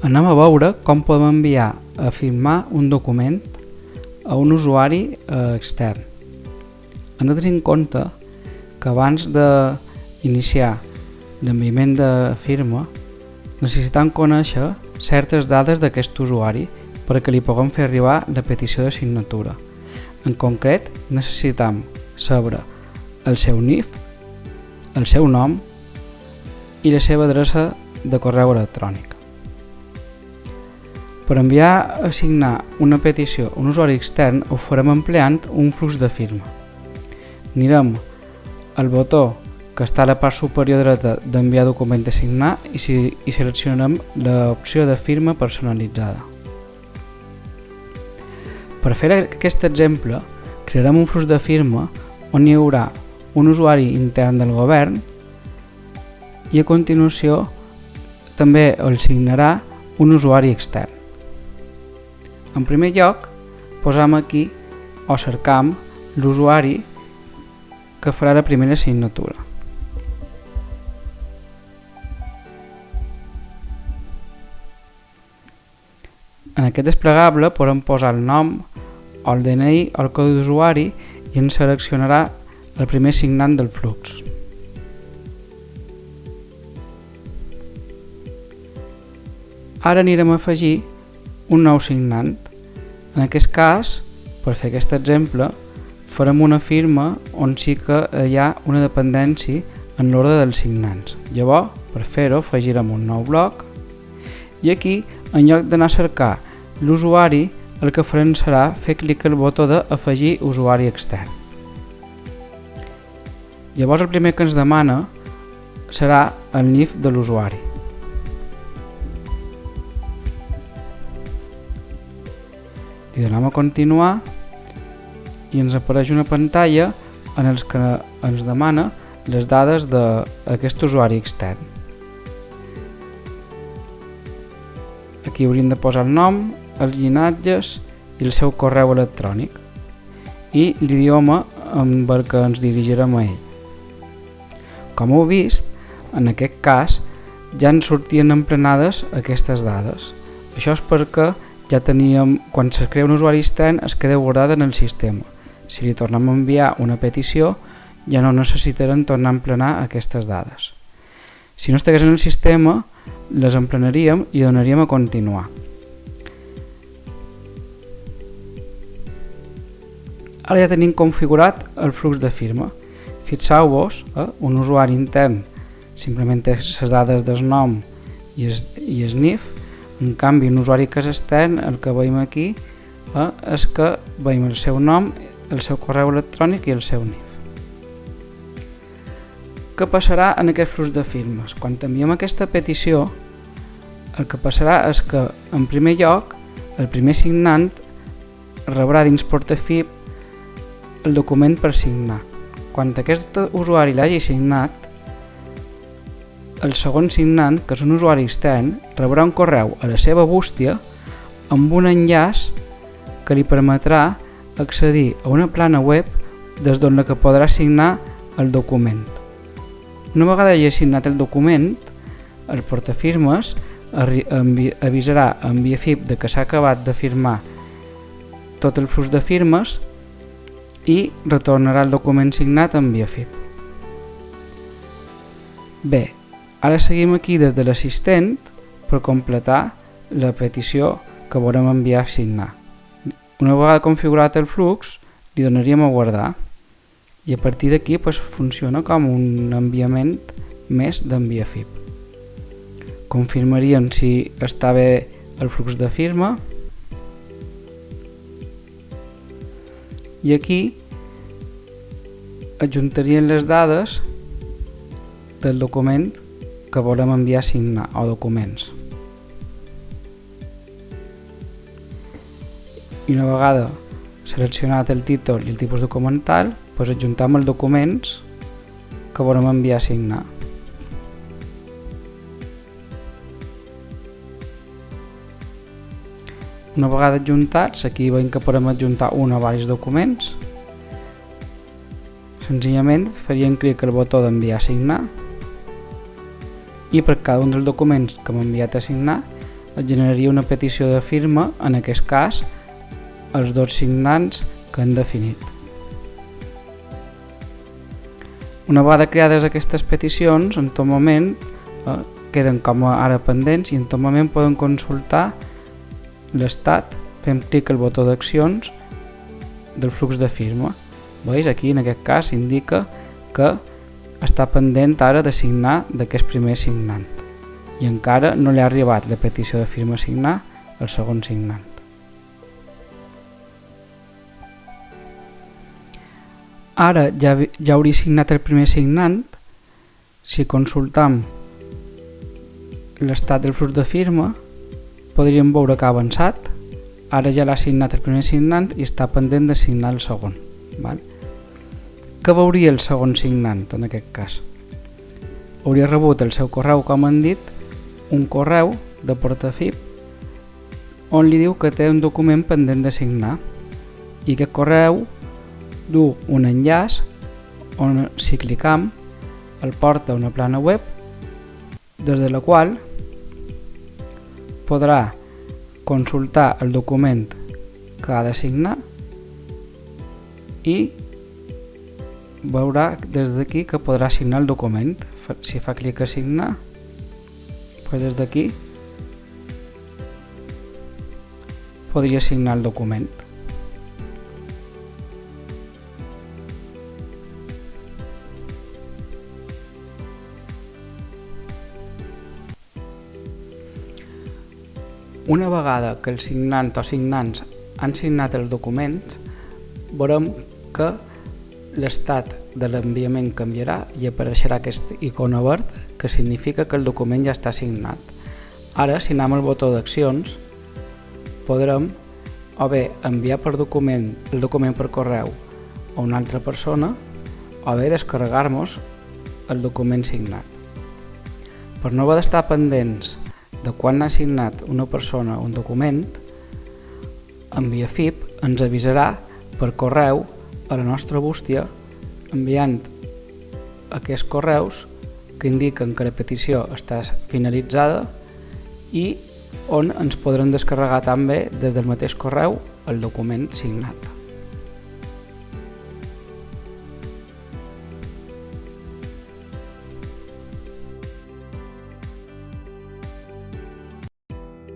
Anem a veure com podem enviar a firmar un document a un usuari extern. Hem de tenir en compte que abans d'iniciar l'enviament de firma necessitem conèixer certes dades d'aquest usuari perquè li puguem fer arribar la petició de signatura. En concret, necessitem saber el seu NIF, el seu nom i la seva adreça de correu electrònic. Per enviar a signar una petició a un usuari extern ho farem empleant un flux de firma. Anirem al botó que està a la part superior dreta d'enviar document a signar i seleccionarem l'opció de firma personalitzada. Per fer aquest exemple, crearem un flux de firma on hi haurà un usuari intern del govern i a continuació també el signarà un usuari extern. En primer lloc, posam aquí o cercam l'usuari que farà la primera signatura. En aquest desplegable podem posar el nom o el DNI o el codi d'usuari i ens seleccionarà el primer signant del flux. Ara anirem a afegir un nou signant. En aquest cas, per fer aquest exemple, farem una firma on sí que hi ha una dependència en l'ordre dels signants. Llavors, per fer-ho, afegirem un nou bloc i aquí, en lloc d'anar a cercar l'usuari, el que farem serà fer clic al botó d'afegir usuari extern. Llavors, el primer que ens demana serà el NIF de l'usuari. Li donem a continuar i ens apareix una pantalla en els que ens demana les dades d'aquest usuari extern. Aquí hauríem de posar el nom, els llinatges i el seu correu electrònic i l'idioma amb el que ens dirigirem a ell. Com heu vist, en aquest cas ja ens sortien emplenades aquestes dades. Això és perquè ja teníem, quan se crea un usuari extern es queda guardat en el sistema. Si li tornem a enviar una petició ja no necessitarem tornar a emplenar aquestes dades. Si no estigués en el sistema, les emplenaríem i donaríem a continuar. Ara ja tenim configurat el flux de firma. Fixeu-vos, un usuari intern simplement té les dades del nom i el NIF. En canvi, un usuari que és extern, el que veiem aquí és que veiem el seu nom, el seu correu electrònic i el seu NIF. Què passarà en aquest flux de firmes? Quan enviem aquesta petició, el que passarà és que, en primer lloc, el primer signant rebrà dins Portafib el document per signar. Quan aquest usuari l'hagi signat, el segon signant, que és un usuari extern, rebrà un correu a la seva bústia amb un enllaç que li permetrà accedir a una plana web des d'on la que podrà signar el document. Una vegada hagi signat el document, el portafirmes avisarà a Enviafib de que s'ha acabat de firmar tot el flux de firmes i retornarà el document signat a Enviafib. Bé, ara seguim aquí des de l'assistent per completar la petició que volem enviar a signar. Una vegada configurat el flux, li donaríem a guardar i a partir d'aquí funciona com un enviament més d'Enviafib. Confirmaríem si està bé el flux de firma i aquí adjuntarien les dades del document que volem enviar a signar o documents. I una vegada seleccionat el títol i el tipus documental, adjuntem els documents que volem enviar a signar. Una vegada adjuntats, aquí veiem que podem adjuntar un o diversos documents. Senzillament faríem clic al botó d'enviar a signar i per cada un dels documents que hem enviat a signar es generaria una petició de firma, en aquest cas, els dos signants que han definit. Una vegada creades aquestes peticions, en tot moment queden com ara pendents i en tot moment poden consultar l'estat fent clic al botó d'accions del flux de firma. Veus? Aquí en aquest cas indica que està pendent ara de signar d'aquest primer signant i encara no li ha arribat la petició de firma a signar al segon signant. Ara ja hauria signat el primer signant. Si consultam l'estat del flux de firma podríem veure que ha avançat. Ara ja l'ha signat el primer signant i està pendent de signar el segon. Què veuria el segon signant en aquest cas? Hauria rebut el seu correu, com han dit, un correu de Portafip on li diu que té un document pendent de signar i aquest correu du un enllaç on, si clicam, el porta a una plana web des de la qual podrà consultar el document que ha de signar i veurà des d'aquí que podrà signar el document. Si fa clic a signar, des d'aquí podria signar el document. Una vegada que el signant o signants han signat els documents, veurem que l'estat de l'enviament canviarà i apareixerà aquest icona verd que significa que el document ja està signat. Ara, si anem al botó d'accions, podrem o bé enviar el document per correu a una altra persona o bé descarregar-nos el document signat. Per no haver d'estar pendents de quan ha signat una persona un document, Enviafip ens avisarà per correu a la nostra bústia enviant aquests correus que indiquen que la petició està finalitzada i on ens podran descarregar també des del mateix correu el document signat.